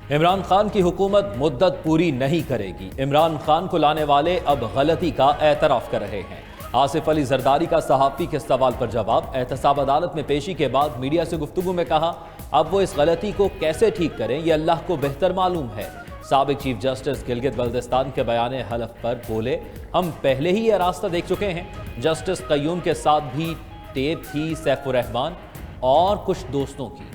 इमरान खान की हुकूमत मुद्दत पूरी नहीं करेगी। इमरान खान को लाने वाले अब गलती का एतराफ कर रहे हैं। आसिफ अली जरदारी का सहाफ़ी के सवाल पर जवाब। एहतसाब अदालत में पेशी के बाद मीडिया से गुफ्तगू में कहा, अब वो इस गलती को कैसे ठीक करें ये अल्लाह को बेहतर मालूम है। साबिक चीफ जस्टिस गिलगित बल्तिस्तान के बयान हलफ पर बोले, हम पहले ही यह रास्ता देख चुके हैं। जस्टिस कय्यूम के साथ भी टेप थी सैफुर रहमान और कुछ दोस्तों की।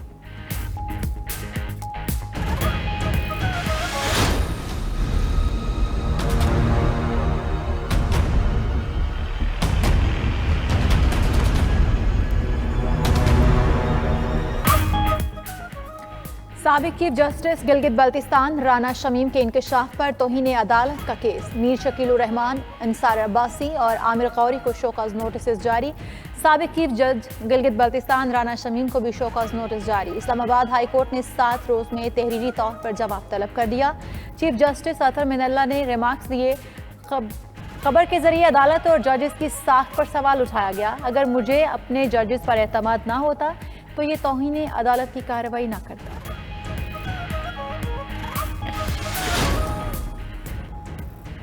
साबिक चीफ जस्टिस गिलगित बल्तिस्तान राना शमीम के इंकशाफ पर तौहीन अदालत का केस। मीर शकीलुर रहमान, अंसार अब्बासी और आमिर गौरी को शोकॉज नोटिस जारी। साबिक चीफ जज गिलगित बल्तिस्तान राना शमीम को भी शोकॉज नोटिस जारी। इस्लामाबाद हाई कोर्ट ने 7 रोज में तहरीरी तौर पर जवाब तलब कर दिया। चीफ जस्टिस अतर मिनल्ला ने रिमार्क्स दिए। खबर के जरिए अदालत और जजेस की साख पर सवाल उठाया गया। अगर मुझे अपने जजेस पर एतमाद ना होता तो ये तौहीन अदालत की कार्रवाई ना करता।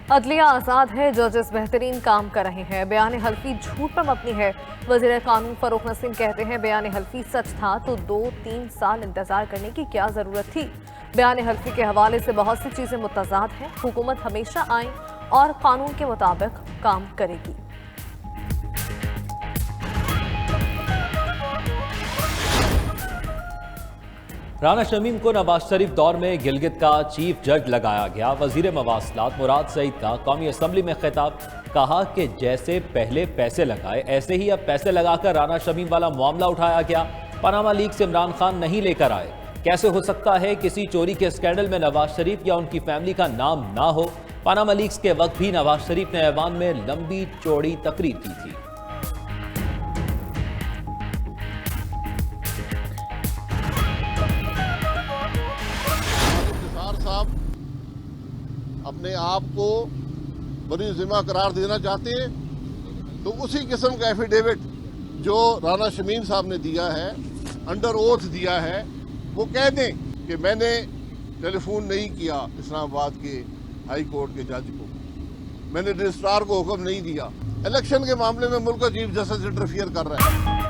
अदलिया आज़ाद है, जजेस बेहतरीन काम कर रहे हैं। बयान हल्फी झूठ पर मबनी है। वज़ीर कानून फरूख नसीम कहते हैं, बयान हल्फी सच था तो 2-3 साल इंतजार करने की क्या जरूरत थी। बयान हल्फी के हवाले से बहुत सी चीजें मुतज़ाद हैं। हुकूमत हमेशा आइन और कानून के मुताबिक काम करेगी। राना शमीम को नवाज शरीफ दौर में गिलगित का चीफ जज लगाया गया। वजीर मवासलात मुराद सईद का कौमी असम्बली में खिताब। कहा कि जैसे पहले पैसे लगाए ऐसे ही अब पैसे लगाकर राना शमीम वाला मामला उठाया गया। पनामा लीक से इमरान खान नहीं लेकर आए। कैसे हो सकता है किसी चोरी के स्कैंडल में नवाज शरीफ या उनकी फैमिली का नाम ना हो। पनामा लीक्स के वक्त भी नवाज शरीफ ने ऐवान में लंबी चौड़ी तकरीर की थी। अपने आप को बरी जिम्मा करार देना चाहते हैं तो उसी किस्म का एफिडेविट जो राना शमीम साहब ने दिया है, अंडर ओथ दिया है, वो कह दें कि मैंने टेलीफोन नहीं किया इस्लामाबाद के हाई कोर्ट के जज को, मैंने रजिस्ट्रार को हुक्म नहीं दिया। इलेक्शन के मामले में मुल्क का चीफ जस्टिस इंटरफियर कर रहा है।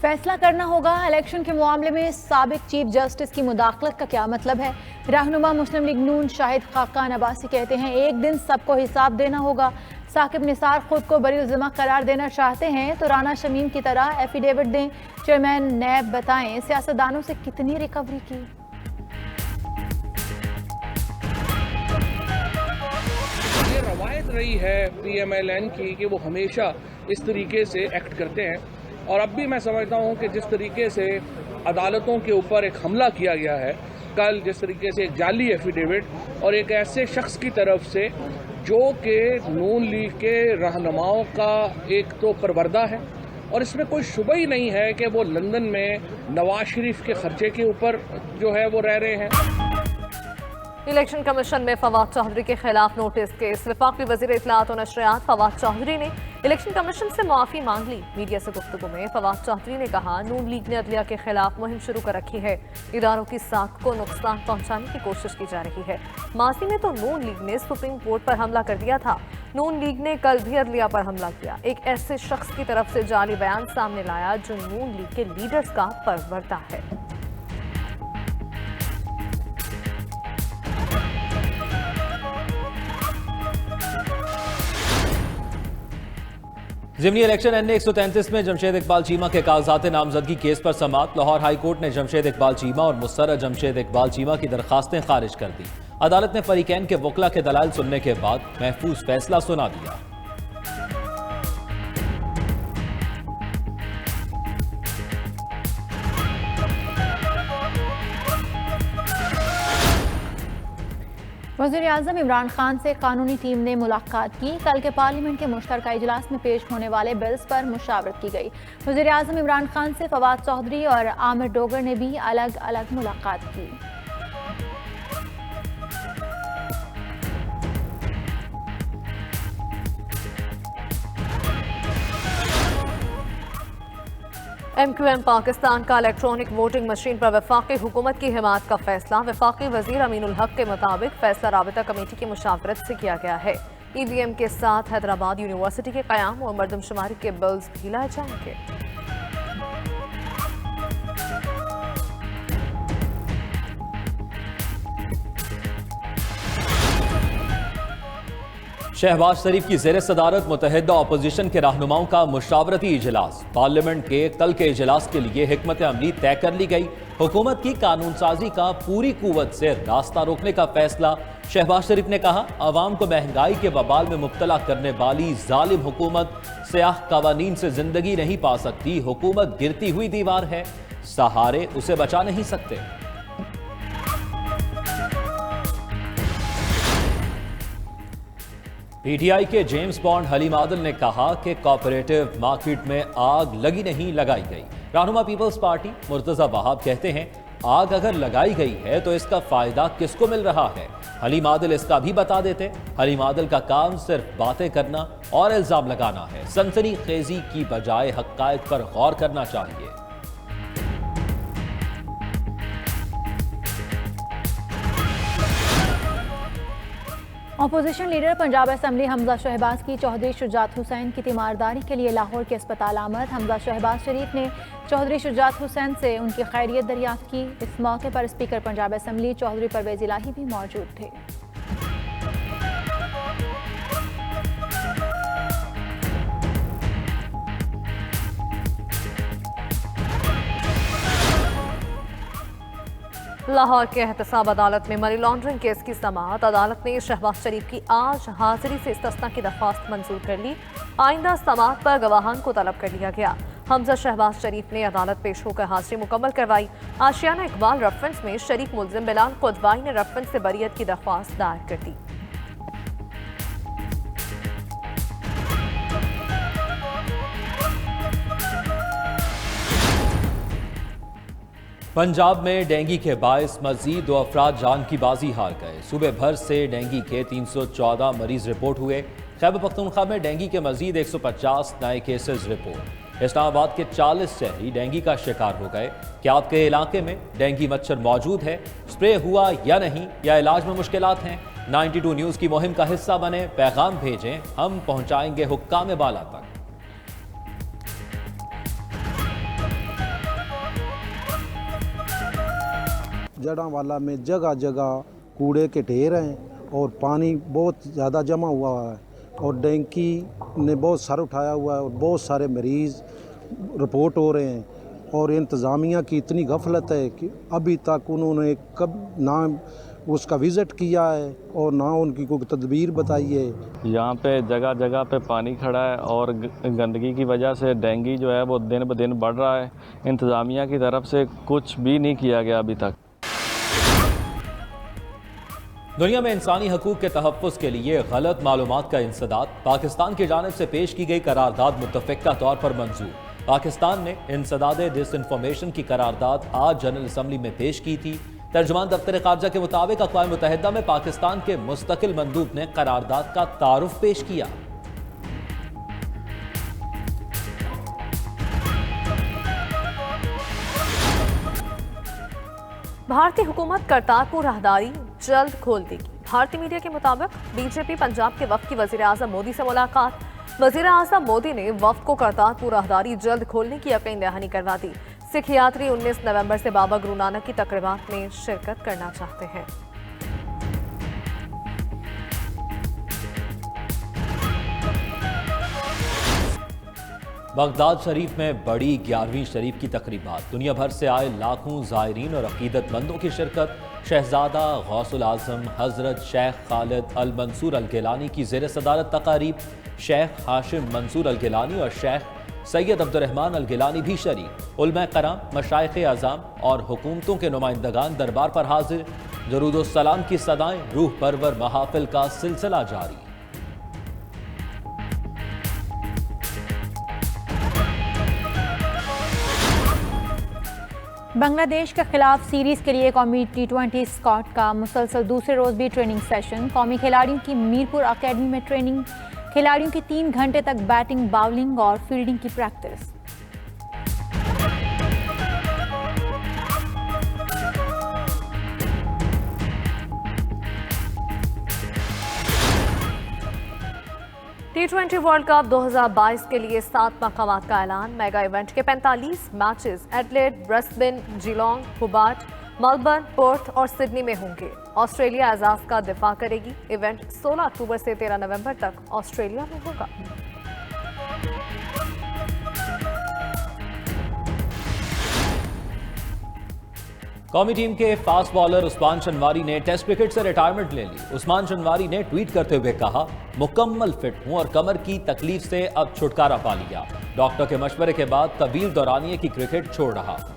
फैसला करना होगा इलेक्शन के मामले में साबिक चीफ जस्टिस की मुदाखलत का क्या मतलब है। रहनुमा मुस्लिम लीग नून शाहिद खाकान अब्बासी कहते हैं, एक दिन सबको हिसाब देना होगा। साकिब निसार खुद को बरी जिम्मा करार देना चाहते हैं तो राना शमीम की तरह एफिडेविट दें। चेयरमैन नैब बताएं, सियासतदानों से कितनी रिकवरी की। ये रवायत रही है PMLN की कि वो हमेशा इस तरीके से एक्ट करते हैं और अब भी मैं समझता हूं कि जिस तरीके से अदालतों के ऊपर एक हमला किया गया है कल, जिस तरीके से एक जाली एफिडेविट और एक ऐसे शख्स की तरफ से जो कि नून लीग के रहनुमाओं का एक तो परवरदा है और इसमें कोई शुबा ही नहीं है कि वो लंदन में नवाज शरीफ के खर्चे के ऊपर जो है वो रह रहे हैं। इलेक्शन कमीशन में फवाद चौधरी के खिलाफ नोटिस केस। वफाकी वजीर इत्तलात और नशरियात फवाद चौधरी ने इलेक्शन कमीशन से माफी मांग ली। मीडिया से गुफ्तगू में फवाद चौधरी ने कहा, नून लीग ने अदलिया के खिलाफ मुहिम शुरू कर रखी है। इदारों की साख को नुकसान पहुंचाने की कोशिश की जा रही है। माजी में तो नून लीग ने सुप्रीम कोर्ट पर हमला कर दिया था। नून लीग ने कल भी अदलिया पर हमला किया। एक ऐसे शख्स की तरफ से जाली बयान सामने लाया जो नून लीग के लीडर्स का परवरदा है। ज़िमनी इलेक्शन NA 133 में जमशेद इकबाल चीमा के कागजात नामजदगी केस पर समाअत। लाहौर हाई कोर्ट ने जमशेद इकबाल चीमा और मुस्तरद जमशेद इकबाल चीमा की दरखास्तें खारिज कर दी। अदालत ने फरीकैन के वकला के दलाइल सुनने के बाद महफूज फैसला सुना दिया। वज़ीर आज़म इमरान खान से कानूनी टीम ने मुलाकात की। कल के पार्लियामेंट के मुश्तरका इजलास में पेश होने वाले बिल्स पर मुशावरत की गई। वज़ीर आज़म इमरान खान से फवाद चौधरी और आमिर डोगर ने भी अलग अलग मुलाकात की। MQM पाकिस्तान का इलेक्ट्रॉनिक वोटिंग मशीन पर वफाकी हुकूमत की हिमायत का फैसला। वफाकी वजीर अमीनुल हक के मुताबिक फैसला राबिता कमेटी की मुशावरत से किया गया है। EVM के साथ हैदराबाद यूनिवर्सिटी के क़याम और मरदमशुमारी के बिल्स भी लाए जाएंगे। शहबाज शरीफ की ज़ेर सदारत मुतहदा अपोजिशन के रहनुमाओं का मुशावरती इजलास। पार्लियामेंट के कल के इजलास के लिए हिकमत अमली तय कर ली गई। हुकूमत की कानून साजी का पूरी कुव्वत से रास्ता रोकने का फैसला। शहबाज शरीफ ने कहा, अवाम को महंगाई के बबाल में मुब्तला करने वाली जालिम हुकूमत सयाह कवानीन से जिंदगी नहीं पा सकती। हुकूमत गिरती हुई दीवार है, सहारे उसे बचा नहीं सकते। PTI के जेम्स बॉन्ड हलीम आदिल ने कहा कि कोऑपरेटिव मार्केट में आग लगी नहीं लगाई गई। रहनुमा पीपल्स पार्टी मुर्तजा वहाब कहते हैं, आग अगर लगाई गई है तो इसका फायदा किसको मिल रहा है। हलीम आदिल इसका भी बता देते। हलीम आदिल का काम सिर्फ बातें करना और इल्जाम लगाना है। सनसनी खेजी की बजाय हक़ाइक़ पर गौर करना चाहिए। Opposition leader Punjab assembly Hamza Shahbaz की चौधरी शुजात हुसैन की तीमारदारी के लिए लाहौर के अस्पताल आमद। हमजा शहबाज शरीफ ने चौधरी शुजात हुसैन से उनकी खैरियत दरियाफ्त की। इस मौके पर स्पीकर पंजाब असम्बली चौधरी परवेज इलाही भी मौजूद थे। लाहौर के एहतसाब अदालत में मनी लॉन्ड्रिंग केस की समाअत। अदालत ने शहबाज शरीफ की आज हाजिरी से इस्तिस्ना की दरख्वास्त मंजूर कर ली। आइंदा समाअत पर गवाहान को तलब कर लिया गया। हमजा शहबाज शरीफ ने अदालत पेश होकर हाजिरी मुकम्मल करवाई। आशियाना इकबाल रेफरेंस में शरीक मुलजिम बिलाल कुदवाई ने रेफरेंस से बरियत की दरख्वास्त दायर कर दी। पंजाब में डेंगू के बायस मजीद 2 अफराद जान की बाजी हार गए। सूबे भर से डेंगू के 314 मरीज रिपोर्ट हुए। खैबर पख्तूनख्वा में डेंगू के मजीद 150 नए केसेस रिपोर्ट। इस्लामाबाद के 40 शहरी डेंगू का शिकार हो गए। क्या आपके इलाके में डेंगू मच्छर मौजूद है? स्प्रे हुआ या नहीं, या इलाज में मुश्किलात हैं? 92 न्यूज़ की मुहिम का हिस्सा बने, पैगाम भेजें, हम पहुँचाएंगे हुक्काम बाला तक। जड़ांवाला में जगह जगह कूड़े के ढेर हैं और पानी बहुत ज़्यादा जमा हुआ है और डेंगू ने बहुत सर उठाया हुआ है और बहुत सारे मरीज़ रिपोर्ट हो रहे हैं। और इंतज़ामिया की इतनी गफलत है कि अभी तक उन्होंने कब ना उसका विज़िट किया है और ना उनकी कोई तदबीर बताई है। यहाँ पे जगह जगह पे पानी खड़ा है और गंदगी की वजह से डेंगू जो है वो दिन ब दिन बढ़ रहा है। इंतज़ामिया की तरफ से कुछ भी नहीं किया गया अभी तक। दुनिया में इंसानी हकूक़ के तहफ़्फ़ुज़ के लिए गलत मालूमात का इंसदाद। पाकिस्तान की जानिब से पेश की गई करारदाद मुत्तफ़िक़ा तौर पर मंजूर। पाकिस्तान ने इंसदाद डिसइंफॉर्मेशन की करारदाद आज जनरल असम्बली में पेश की थी। तर्जुमान दफ्तर ख़ारजा के मुताबिक अक़वाम मुत्तहिदा में पाकिस्तान के मुस्तकिल मंदूब ने करारदाद का तारुफ पेश किया। भारतीय हुकूमत करतारपुर राहदारी जल्द खोल देगी। भारतीय मीडिया के मुताबिक बीजेपी पंजाब के वफ़द की वज़ीर आज़म मोदी से मुलाकात। वज़ीर आज़म मोदी ने वफ़द को करतारपुर राहदारी जल्द खोलने की यकीन दहानी करवा दी। सिख यात्री 19 नवंबर से बाबा गुरु नानक की तकरीबात में शिरकत करना चाहते हैं। बगदाद शरीफ में बड़ी 11वीं शरीफ की तकरीबात। दुनिया भर से आए लाखों ज़ायरीन और अकीदतमंदों की शिरकत। शहजादा गौसुल आज़म हज़रत शेख खालिद अल मंसूर अल गिलानी की ज़ेर सदारत तकारीब। शेख हाशिम मंसूर अल गिलानी और शेख सैयद अब्दुर्रहमान अल गिलानी भी शरीक। उलमा कराम, मशाइख़ आज़ाम और हुकूमतों के नुमाइंदगान दरबार पर हाजिर। दरूद सलाम की सदाएं, रूह परवर महाफिल का सिलसिला जारी। बांग्लादेश के खिलाफ सीरीज के लिए कौमी T20 स्क्वाड का मुसलसल दूसरे रोज भी ट्रेनिंग सेशन। कौमी खिलाड़ियों की मीरपुर अकेडमी में ट्रेनिंग। खिलाड़ियों की 3 घंटे तक बैटिंग, बाउलिंग और फील्डिंग की प्रैक्टिस। T20 वर्ल्ड कप 2022 के लिए 7 मकामात का ऐलान। मेगा इवेंट के 45 matches Adelaide, Brisbane, जिलोंग, Hubbard, Melbourne, Perth और सिडनी में होंगे। ऑस्ट्रेलिया एजाज का दिफा करेगी। इवेंट 16 अक्टूबर से 13 नवंबर तक ऑस्ट्रेलिया में होगा। कौमी टीम के फास्ट बॉलर उस्मान शनवारी ने टेस्ट क्रिकेट से रिटायरमेंट ले ली। उस्मान शनवारी ने ट्वीट करते हुए कहा, मुकम्मल फिट हूं और कमर की तकलीफ से अब छुटकारा पा लिया। डॉक्टर के मशवरे के बाद तवील दौरानिये की क्रिकेट छोड़ रहा हूं।